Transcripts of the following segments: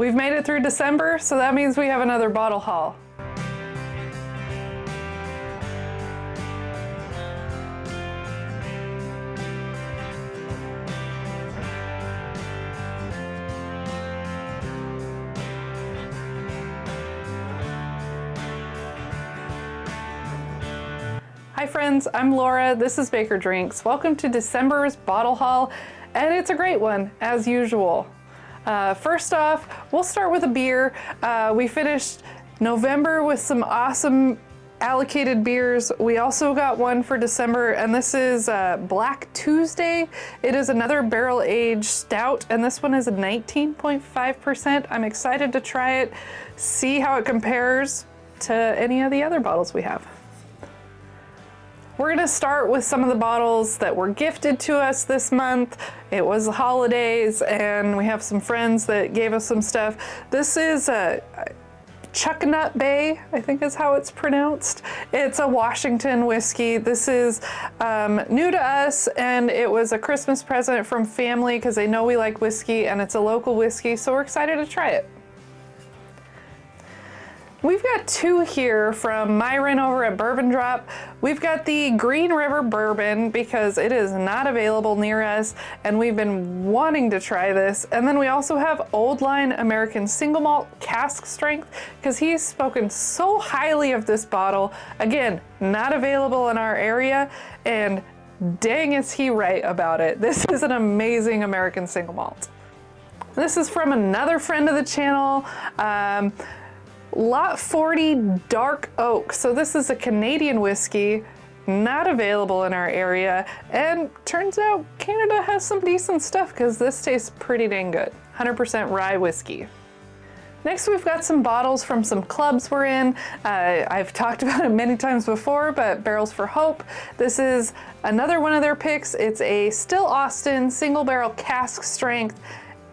We've made it through December, so that means we have another bottle haul. Hi friends, I'm Laura, this is Baker Drinks. Welcome to December's bottle haul, and it's a great one, as usual. First off, we'll start with a beer. We finished November with some awesome allocated beers. We also got one for December, and this is Black Tuesday. It is another barrel-aged stout, and this one is a 19.5%. I'm excited to try it, see how it compares to any of the other bottles we have. We're gonna start with some of the bottles that were gifted to us this month. It was the holidays and we have some friends that gave us some stuff. This is a Chucknut Bay, I think is how it's pronounced. It's a Washington whiskey. This is new to us, and it was a Christmas present from family because they know we like whiskey, and it's a local whiskey, so we're excited to try it. We've got two here from Myron over at Bourbon Drop. We've got the Green River Bourbon because it is not available near us and we've been wanting to try this. And then we also have Old Line American Single Malt Cask Strength because he's spoken so highly of this bottle. Again, not available in our area, and dang is he right about it. This is an amazing American single malt. This is from another friend of the channel. Lot 40 Dark Oak. So this is a Canadian whiskey, not available in our area, and turns out Canada has some decent stuff because this tastes pretty dang good. 100% rye whiskey. Next, we've got some bottles from some clubs we're in. I've talked about it many times before, but Barrels for Hope. This is another one of their picks. It's a Still Austin single barrel cask strength.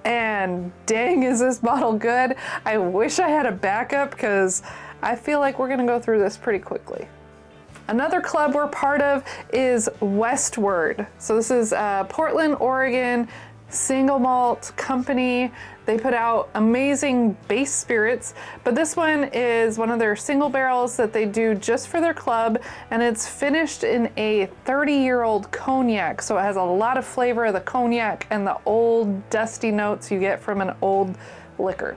And dang, is this bottle good. I wish I had a backup because I feel like we're gonna go through this pretty quickly. Another club we're part of is Westward. So this is Portland, Oregon, single malt company. They put out amazing base spirits, but this one is one of their single barrels that they do just for their club, and it's finished in a 30-year-old cognac, so it has a lot of flavor of the cognac and the old dusty notes you get from an old liquor.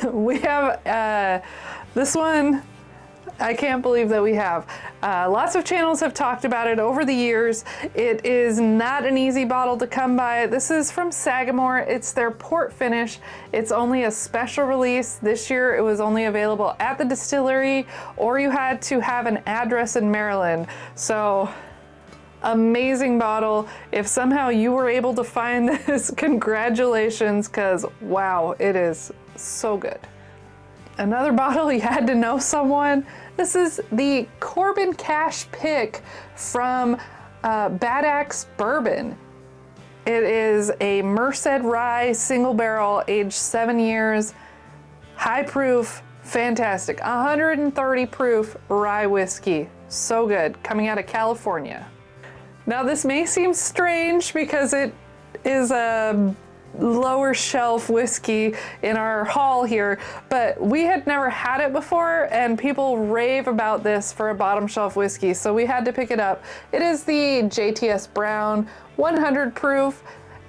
We have this one, I can't believe that we have. Lots of channels have talked about it over the years. It is not an easy bottle to come by. This is from Sagamore. It's their port finish. It's only a special release. This year it was only available at the distillery, or you had to have an address in Maryland. So amazing bottle. If somehow you were able to find this, congratulations, because wow, it is so good. Another bottle, you had to know someone. This is the Corbin Cash pick from Bad Axe Bourbon. It is a Merced Rye single barrel, aged 7 years, high proof, fantastic. 130 proof rye whiskey. So good, coming out of California. Now this may seem strange because it is a lower shelf whiskey in our haul here, but we had never had it before and people rave about this for a bottom shelf whiskey, so we had to pick it up. It is the JTS Brown 100 proof,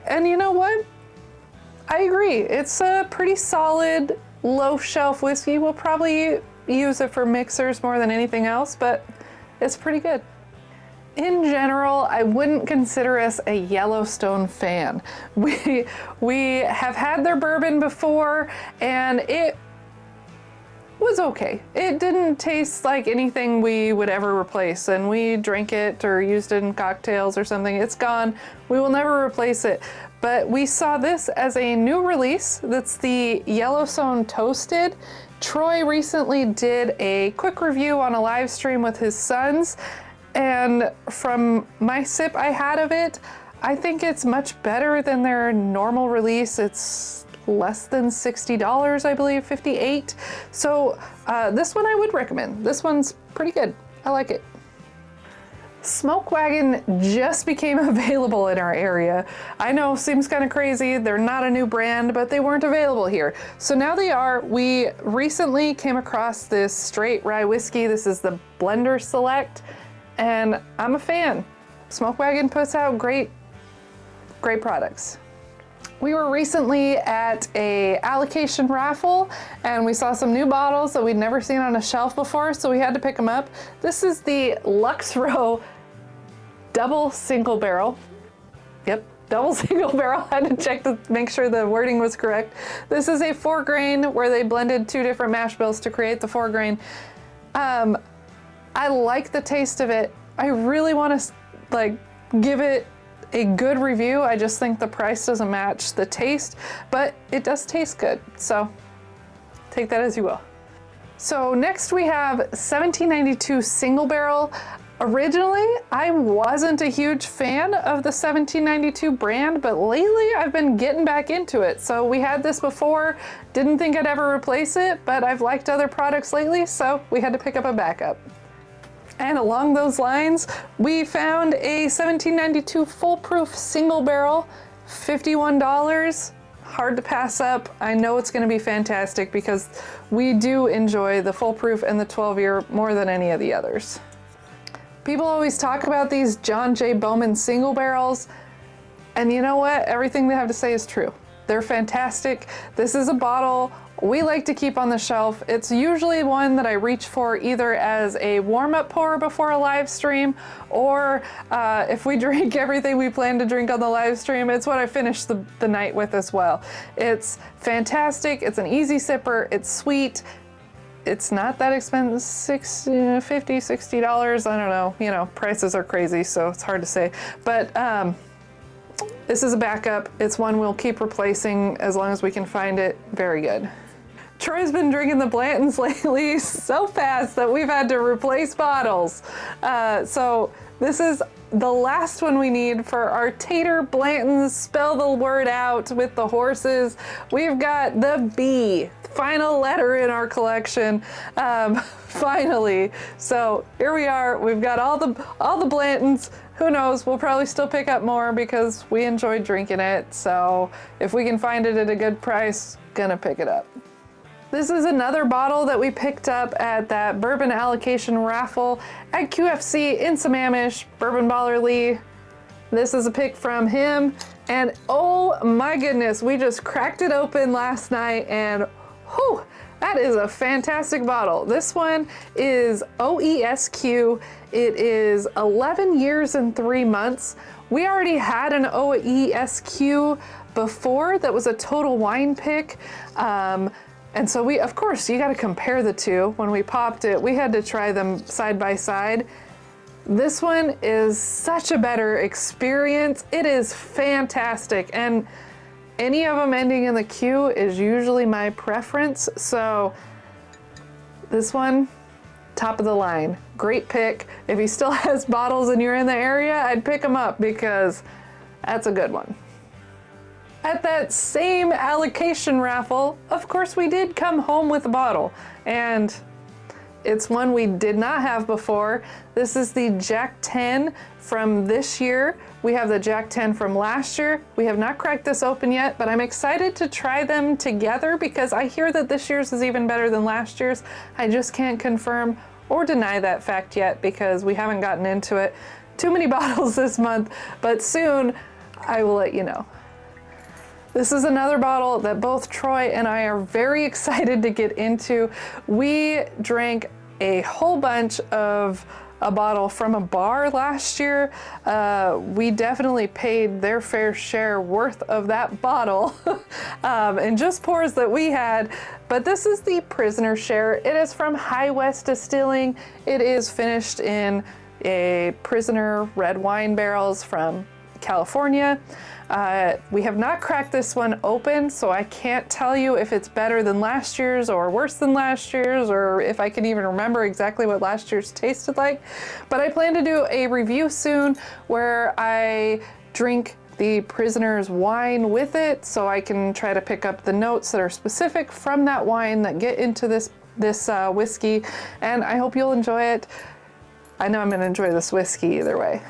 and you know what? I agree. It's a pretty solid low shelf whiskey. We'll probably use it for mixers more than anything else, but it's pretty good. In general, I wouldn't consider us a Yellowstone fan. We have had their bourbon before and it was okay. It didn't taste like anything we would ever replace, and we drank it or used it in cocktails or something. It's gone. We will never replace it. But we saw this as a new release. That's the Yellowstone Toasted. Troy recently did a quick review on a live stream with his sons, and from my sip I had of it, I think it's much better than their normal release. It's less than $60, I believe, $58. So this one I would recommend. This one's pretty good. I like it. Smoke Wagon just became available in our area. I know, seems kind of crazy. They're not a new brand, but they weren't available here. So now they are. We recently came across this straight rye whiskey. This is the Blender Select, and I'm a fan. Smoke Wagon puts out great products. We were recently at a allocation raffle and we saw some new bottles that we'd never seen on a shelf before, so we had to pick them up. This is the Lux Row double single barrel. Yep, double single barrel. I had to check to make sure the wording was correct. This is a 4-grain where they blended 2 different mash bills to create the 4-grain. I like the taste of it. I really want to give it a good review. I just think the price doesn't match the taste, but it does taste good. So take that as you will. So next we have 1792 single barrel. Originally, I wasn't a huge fan of the 1792 brand, but lately I've been getting back into it. So we had this before, didn't think I'd ever replace it, but I've liked other products lately, so we had to pick up a backup. And along those lines, we found a 1792 foolproof single barrel, $51. Hard to pass up. I know it's going to be fantastic because we do enjoy the foolproof and the 12-year more than any of the others. People always talk about these John J. Bowman single barrels, and you know what? Everything they have to say is true. They're fantastic. This is a bottle we like to keep on the shelf. It's usually one that I reach for either as a warm-up pour before a live stream, or if we drink everything we plan to drink on the live stream, it's what I finish the night with as well. It's fantastic. It's an easy sipper. It's sweet. It's not that expensive, $50, $60. I don't know. You know, prices are crazy, so it's hard to say. But this is a backup. It's one we'll keep replacing as long as we can find it. Very good. Troy's been drinking the Blantons lately so fast that we've had to replace bottles. So this is the last one we need for our Tater Blantons spell the word out with the horses. We've got the B, final letter in our collection, finally. So here we are. We've got all the Blantons. Who knows, we'll probably still pick up more because we enjoy drinking it. So if we can find it at a good price, gonna pick it up. This is another bottle that we picked up at that bourbon allocation raffle at QFC in Sammamish, Bourbon Baller Lee. This is a pick from him, and oh my goodness, we just cracked it open last night, and whew, that is a fantastic bottle. This one is OESQ. It is 11 years and 3 months. We already had an OESQ before that was a Total Wine pick. And so of course, you gotta compare the two. When we popped it, we had to try them side by side. This one is such a better experience. It is fantastic. And any of them ending in the Q is usually my preference. So this one, top of the line, great pick. If he still has bottles and you're in the area, I'd pick them up because that's a good one. At that same allocation raffle, of course, we did come home with a bottle, and it's one we did not have before. This is the Jack 10 from this year. We have the Jack 10 from last year. We have not cracked this open yet, but I'm excited to try them together because I hear that this year's is even better than last year's. I just can't confirm or deny that fact yet because we haven't gotten into it. Too many bottles this month, but soon I will let you know. This is another bottle that both Troy and I are very excited to get into. We drank a whole bunch of a bottle from a bar last year. We definitely paid their fair share worth of that bottle and just pours that we had. But this is the Prisoner Share. It is from High West Distilling. It is finished in a Prisoner red wine barrels from California. We have not cracked this one open, so I can't tell you if it's better than last year's or worse than last year's, or if I can even remember exactly what last year's tasted like. But I plan to do a review soon where I drink the Prisoner's wine with it, so I can try to pick up the notes that are specific from that wine that get into this whiskey, and I hope you'll enjoy it. I know I'm gonna enjoy this whiskey either way.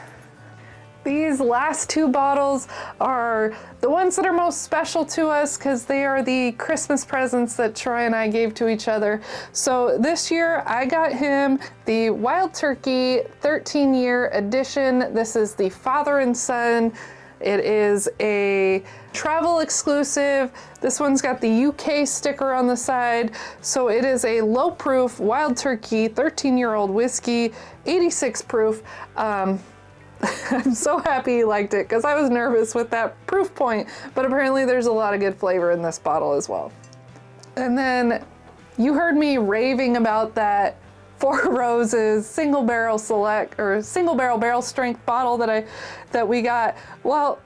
These last two bottles are the ones that are most special to us because they are the Christmas presents that Troy and I gave to each other. So this year I got him the Wild Turkey 13-year edition. This is the father and son. It is a travel exclusive. This one's got the UK sticker on the side. So it is a low proof Wild Turkey 13-year-old whiskey, 86 proof. I'm so happy he liked it because I was nervous with that proof point, but apparently there's a lot of good flavor in this bottle as well. And then you heard me raving about that Four Roses single barrel select or single barrel strength bottle that we got. Well,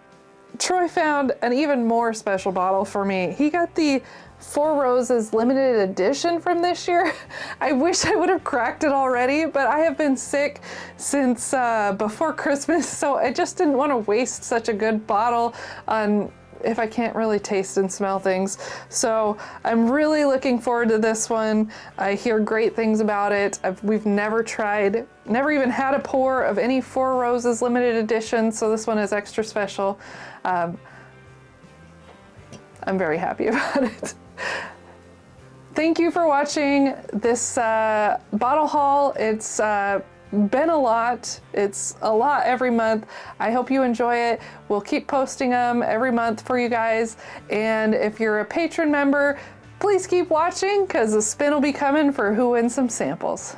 Troy found an even more special bottle for me. He got the Four Roses limited edition from this year. I wish I would have cracked it already, but I have been sick since before Christmas, so I just didn't want to waste such a good bottle on if I can't really taste and smell things. So I'm really looking forward to this one. I hear great things about it. We've never even had a pour of any Four Roses limited edition, so this one is extra special. I'm very happy about it. Thank you for watching this bottle haul. It's been a lot. It's a lot every month. I hope you enjoy it. We'll keep posting them every month for you guys. And if you're a patron member, please keep watching because the spin will be coming for who wins some samples.